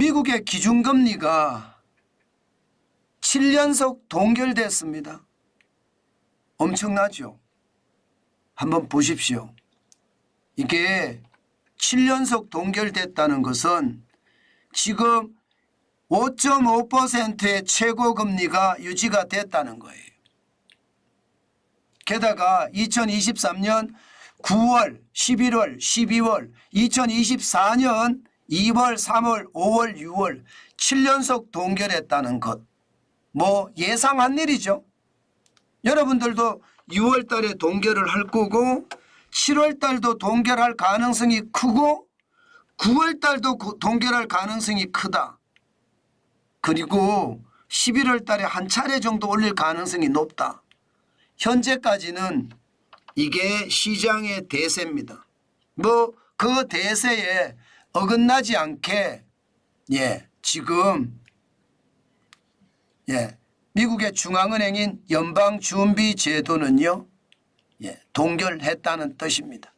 미국의 기준금리가 7연속 동결됐습니다. 엄청나죠? 한번 보십시오. 이게 7연속 동결됐다는 것은 지금 5.5%의 최고금리가 유지가 됐다는 거예요. 게다가 2023년 9월, 11월, 12월, 2024년 2월, 3월, 5월, 6월 7연속 동결했다는 것. 뭐 예상한 일이죠. 여러분들도 6월 달에 동결을 할 거고 7월 달도 동결할 가능성이 크고 9월 달도 동결할 가능성이 크다. 그리고 11월 달에 한 차례 정도 올릴 가능성이 높다. 현재까지는 이게 시장의 대세입니다. 뭐 그 대세에 어긋나지 않게 지금 미국의 중앙은행인 연방준비제도는요 동결했다는 뜻입니다.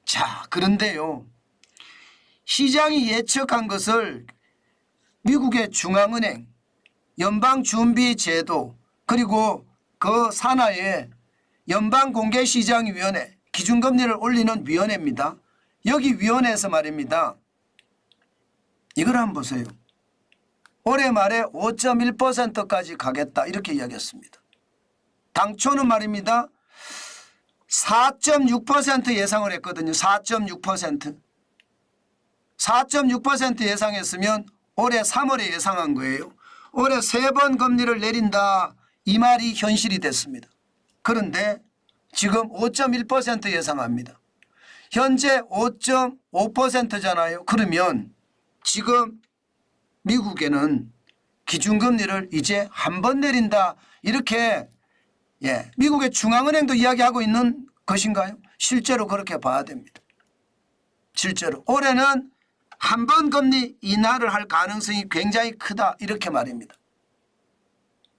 자, 그런데요 시장이 예측한 것을 미국의 중앙은행, 연방준비제도 그리고 그 산하의 연방공개시장위원회, 기준금리를 올리는 위원회입니다. 여기 위원회에서 말입니다. 이걸 한번 보세요. 올해 말에 5.1%까지 가겠다 이렇게 이야기했습니다. 당초는 말입니다. 4.6% 예상을 했거든요. 4.6%. 4.6% 예상했으면 올해 3월에 예상한 거예요. 올해 3번 금리를 내린다 이 말이 현실이 됐습니다. 그런데 지금 5.1% 예상합니다. 현재 5.5%잖아요. 그러면 지금 미국에는 기준금리를 이제 한 번 내린다 이렇게 미국의 중앙은행도 이야기하고 있는 것인가요? 실제로 그렇게 봐야 됩니다. 실제로 올해는 한 번 금리 인하를 할 가능성이 굉장히 크다 이렇게 말입니다.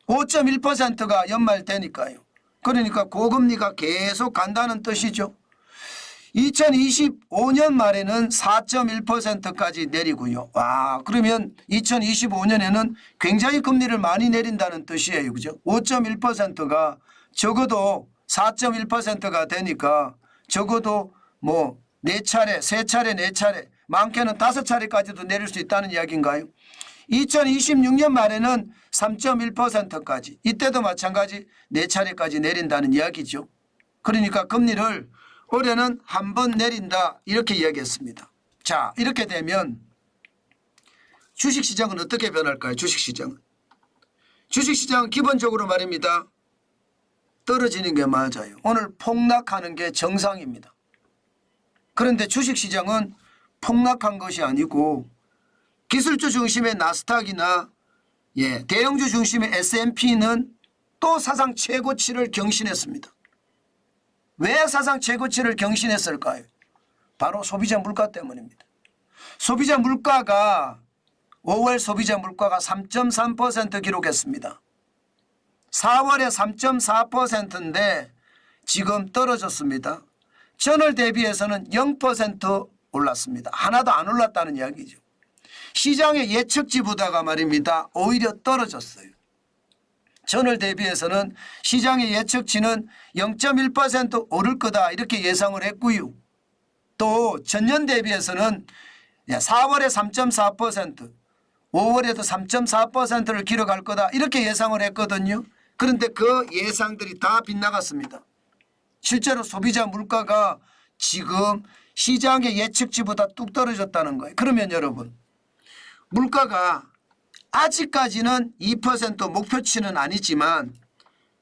5.1%가 연말 되니까요. 그러니까 고금리가 계속 간다는 뜻이죠. 2025년 말에는 4.1%까지 내리고요. 와, 그러면 2025년에는 굉장히 금리를 많이 내린다는 뜻이에요. 그죠? 5.1%가 적어도 4.1%가 되니까 적어도 뭐 4차례, 3차례, 4차례, 많게는 5차례까지도 내릴 수 있다는 이야기인가요? 2026년 말에는 3.1%까지 이때도 마찬가지 4차례까지 내린다는 이야기죠. 그러니까 금리를 올해는 한 번 내린다 이렇게 이야기했습니다. 자, 이렇게 되면 주식시장은 어떻게 변할까요? 주식시장은 기본적으로 말입니다. 떨어지는 게 맞아요. 오늘 폭락하는 게 정상입니다. 그런데 주식시장은 폭락한 것이 아니고 기술주 중심의 나스닥이나 대형주 중심의 S&P는 또 사상 최고치를 경신했습니다. 왜 사상 최고치를 경신했을까요? 바로 소비자 물가 때문입니다. 소비자 물가가 5월 소비자 물가가 3.3% 기록했습니다. 4월에 3.4%인데 지금 떨어졌습니다. 전월 대비해서는 0% 올랐습니다. 하나도 안 올랐다는 이야기죠. 시장의 예측치보다가 말입니다. 오히려 떨어졌어요. 전월 대비해서는 시장의 예측치는 0.1% 오를 거다 이렇게 예상을 했고요. 또 전년 대비해서는 4월에 3.4%, 5월에도 3.4%를 기록할 거다 이렇게 예상을 했거든요. 그런데 그 예상들이 다 빗나갔습니다. 실제로 소비자 물가가 지금 시장의 예측치보다 뚝 떨어졌다는 거예요. 그러면 여러분 물가가 아직까지는 2% 목표치는 아니지만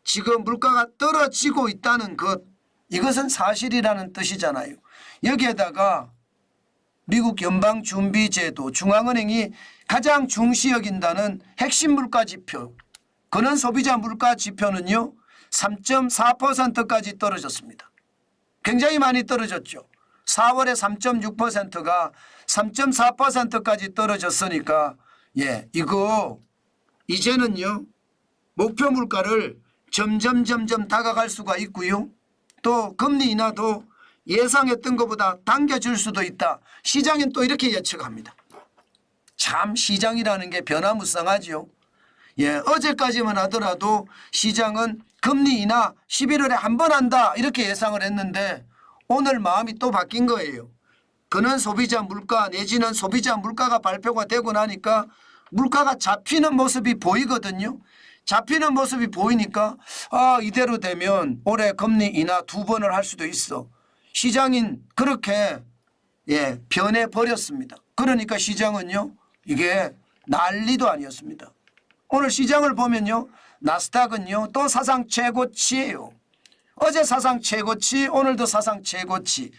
지금 물가가 떨어지고 있다는 것 이것은 사실이라는 뜻이잖아요. 여기에다가 미국 연방준비제도 중앙은행이 가장 중시 여긴다는 핵심 물가지표 그는 소비자 물가지표는요 3.4%까지 떨어졌습니다. 굉장히 많이 떨어졌죠. 4월에 3.6%가 3.4%까지 떨어졌으니까 이거 이제는요 목표 물가를 점점 다가갈 수가 있고요. 또 금리 인하도 예상했던 것보다 당겨질 수도 있다. 시장은 또 이렇게 예측합니다. 자, 참 시장이라는 게 변화무쌍하죠. 예, 어제까지만 하더라도 시장은 금리 인하 11월에 한 번 한다 이렇게 예상을 했는데 오늘 마음이 또 바뀐 거예요. 그는 소비자 물가 내지는 소비자 물가가 발표가 되고 나니까 물가가 잡히는 모습이 보이거든요. 잡히는 모습이 보이니까 이대로 되면 올해 금리 인하 2번을 할 수도 있어. 시장인 그렇게 변해버렸습니다. 그러니까 시장은요 이게 난리도 아니었습니다. 오늘 시장을 보면요 나스닥은요 또 사상 최고치예요. 어제 사상 최고치 오늘도 사상 최고치.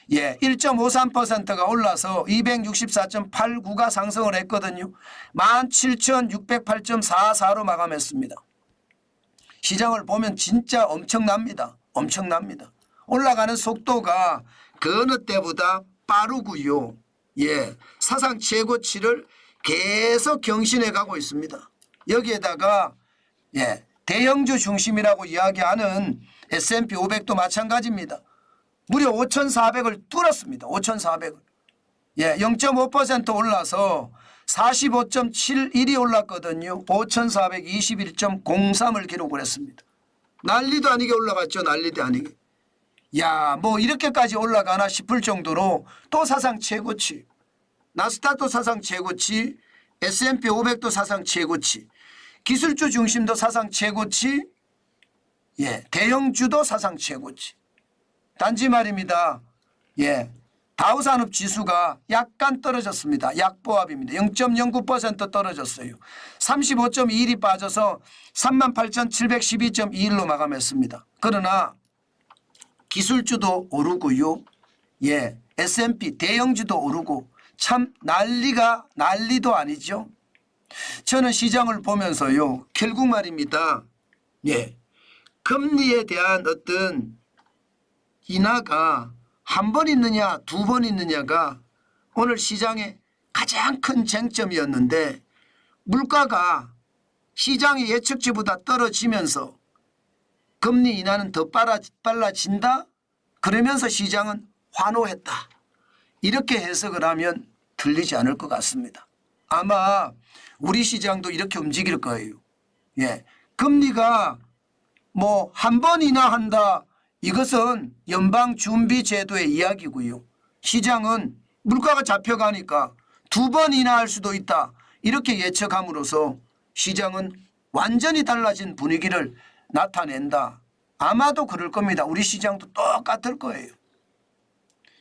1.53%가 올라서 264.89가 상승을 했거든요. 17,608.44로 마감했습니다. 시장을 보면 진짜 엄청납니다. 엄청납니다. 올라가는 속도가 그 어느 때보다 빠르고요. 사상 최고치를 계속 경신해 가고 있습니다. 여기에다가 대형주 중심이라고 이야기하는 S&P 500도 마찬가지입니다. 무려 5,400을 뚫었습니다. 5,400을. 0.5% 올라서 45.71이 올랐거든요. 5,421.03을 기록을 했습니다. 난리도 아니게 올라갔죠. 난리도 아니게. 뭐 이렇게까지 올라가나 싶을 정도로 또 사상 최고치. 나스닥도 사상 최고치. S&P 500도 사상 최고치. 기술주 중심도 사상 최고치. 대형주도 사상 최고치. 단지 말입니다. 다우산업 지수가 약간 떨어졌습니다. 약보합입니다. 0.09% 떨어졌어요. 35.21이 빠져서 38,712.21로 마감했습니다. 그러나 기술주도 오르고요. S&P 대형주도 오르고 참 난리도 아니죠. 저는 시장을 보면서요. 결국 말입니다. 금리에 대한 어떤 인하가 한 번 있느냐 2번 있느냐가 오늘 시장의 가장 큰 쟁점이었는데 물가가 시장의 예측치보다 떨어지면서 금리 인하는 더 빨라진다? 그러면서 시장은 환호했다. 이렇게 해석을 하면 틀리지 않을 것 같습니다. 아마 우리 시장도 이렇게 움직일 거예요. 금리가 뭐 한 번 인하한다. 이것은 연방준비제도의 이야기고요. 시장은 물가가 잡혀가니까 2번 인하할 수도 있다. 이렇게 예측함으로써 시장은 완전히 달라진 분위기를 나타낸다. 아마도 그럴 겁니다. 우리 시장도 똑같을 거예요.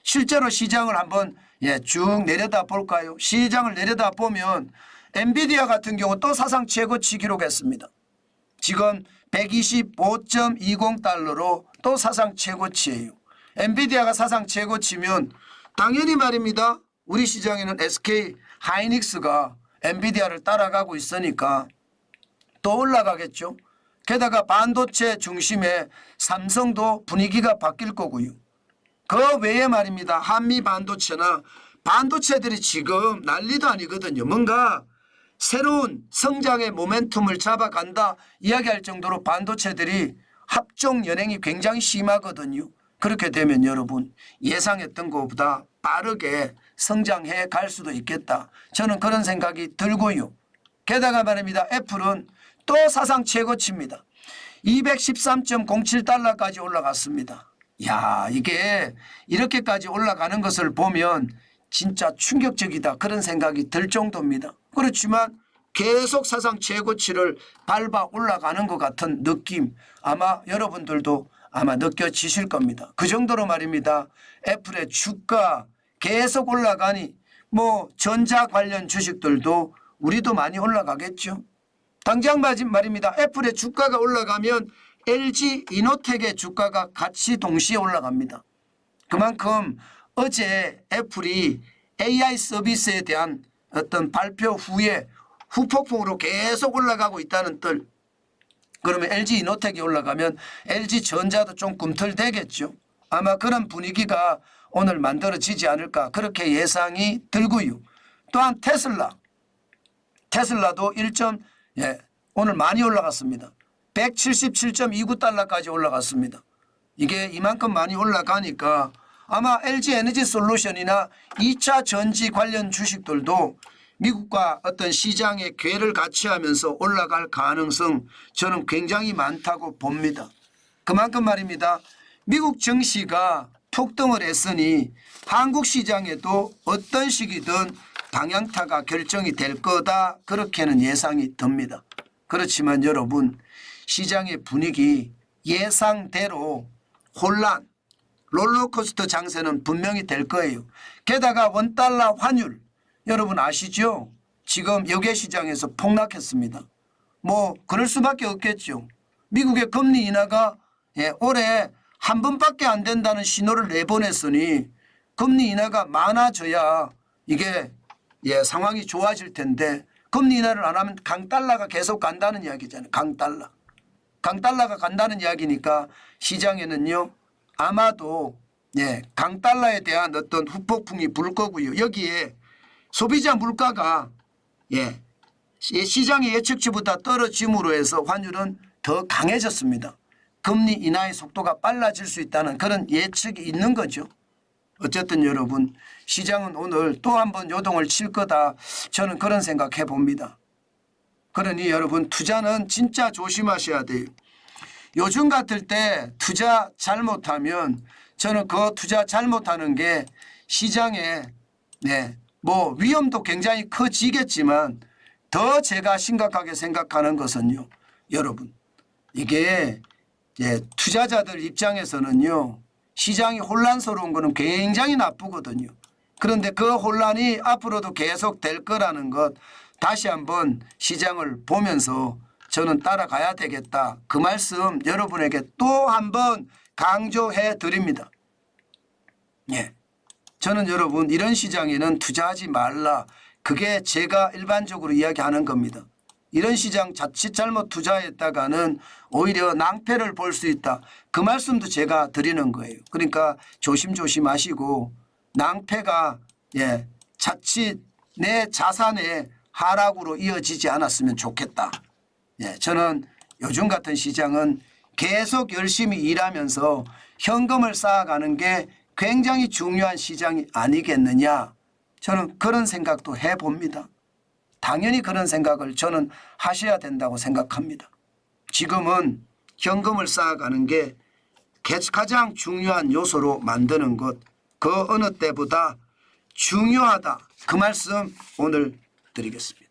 실제로 시장을 한번 쭉 내려다 볼까요? 시장을 내려다 보면 엔비디아 같은 경우 또 사상 최고치 기록했습니다. 지금 125.20달러로 또 사상 최고치예요. 엔비디아가 사상 최고치면 당연히 말입니다. 우리 시장에는 SK 하이닉스가 엔비디아를 따라가고 있으니까 또 올라가겠죠. 게다가 반도체 중심의 삼성도 분위기가 바뀔 거고요. 그 외에 말입니다. 한미 반도체나 반도체들이 지금 난리도 아니거든요. 뭔가 새로운 성장의 모멘텀을 잡아간다 이야기할 정도로 반도체들이 합종 연행이 굉장히 심하거든요. 그렇게 되면 여러분 예상했던 것보다 빠르게 성장해 갈 수도 있겠다. 저는 그런 생각이 들고요. 게다가 말입니다. 애플은 또 사상 최고치입니다. 213.07달러까지 올라갔습니다. 이게 이렇게까지 올라가는 것을 보면 진짜 충격적이다 그런 생각이 들 정도입니다. 그렇지만 계속 사상 최고치를 밟아 올라가는 것 같은 느낌 아마 여러분들도 아마 느껴지실 겁니다. 그 정도로 말입니다. 애플의 주가 계속 올라가니 뭐 전자 관련 주식들도 우리도 많이 올라가겠죠. 당장 말입니다. 애플의 주가가 올라가면 LG 이노텍의 주가가 같이 동시에 올라갑니다. 그만큼 어제 애플이 AI 서비스에 대한 어떤 발표 후에 후폭풍으로 계속 올라가고 있다는 뜻. 그러면 LG 이노텍이 올라가면 LG전자도 좀 꿈틀대겠죠. 아마 그런 분위기가 오늘 만들어지지 않을까 그렇게 예상이 들고요. 또한 테슬라도 오늘 많이 올라갔습니다. 177.29달러까지 올라갔습니다. 이게 이만큼 많이 올라가니까 아마 LG에너지솔루션이나 2차 전지 관련 주식들도 미국과 어떤 시장의 궤를 같이 하면서 올라갈 가능성 저는 굉장히 많다고 봅니다. 그만큼 말입니다. 미국 증시가 폭등을 했으니 한국 시장에도 어떤 시기든 방향타가 결정이 될 거다 그렇게는 예상이 듭니다. 그렇지만 여러분 시장의 분위기 예상대로 혼란 롤러코스터 장세는 분명히 될 거예요. 게다가 원달러 환율 여러분 아시죠? 지금 여객시장에서 폭락했습니다. 뭐 그럴 수밖에 없겠죠. 미국의 금리 인하가 올해 한 번밖에 안 된다는 신호를 내보냈으니 금리 인하가 많아져야 이게 상황이 좋아질 텐데 금리 인하를 안 하면 강달러가 계속 간다는 이야기잖아요. 강달러가 간다는 이야기니까 시장에는요 아마도 강달러에 대한 어떤 후폭풍이 불 거고요. 여기에 소비자 물가가 시장의 예측치보다 떨어짐으로 해서 환율은 더 강해졌습니다. 금리 인하의 속도가 빨라질 수 있다는 그런 예측이 있는 거죠. 어쨌든 여러분 시장은 오늘 또 한 번 요동을 칠 거다 저는 그런 생각해 봅니다. 그러니 여러분 투자는 진짜 조심하셔야 돼요. 요즘 같을 때 투자 잘못하면 저는 그 투자 잘못하는 게 시장에 뭐 위험도 굉장히 커지겠지만 더 제가 심각하게 생각하는 것은요. 여러분 이게 투자자들 입장에서는요. 시장이 혼란스러운 거는 굉장히 나쁘거든요. 그런데 그 혼란이 앞으로도 계속 될 거라는 것 다시 한번 시장을 보면서 저는 따라가야 되겠다. 그 말씀 여러분에게 또 한번 강조해 드립니다. 저는 여러분 이런 시장에는 투자하지 말라. 그게 제가 일반적으로 이야기하는 겁니다. 이런 시장 자칫 잘못 투자했다가는 오히려 낭패를 볼 수 있다. 그 말씀도 제가 드리는 거예요. 그러니까 조심조심 하시고 낭패가 자칫 내 자산의 하락으로 이어지지 않았으면 좋겠다. 저는 요즘 같은 시장은 계속 열심히 일하면서 현금을 쌓아가는 게 굉장히 중요한 시장이 아니겠느냐. 저는 그런 생각도 해봅니다. 당연히 그런 생각을 저는 하셔야 된다고 생각합니다. 지금은 현금을 쌓아가는 게 가장 중요한 요소로 만드는 것, 그 어느 때보다 중요하다. 그 말씀 오늘 드리겠습니다.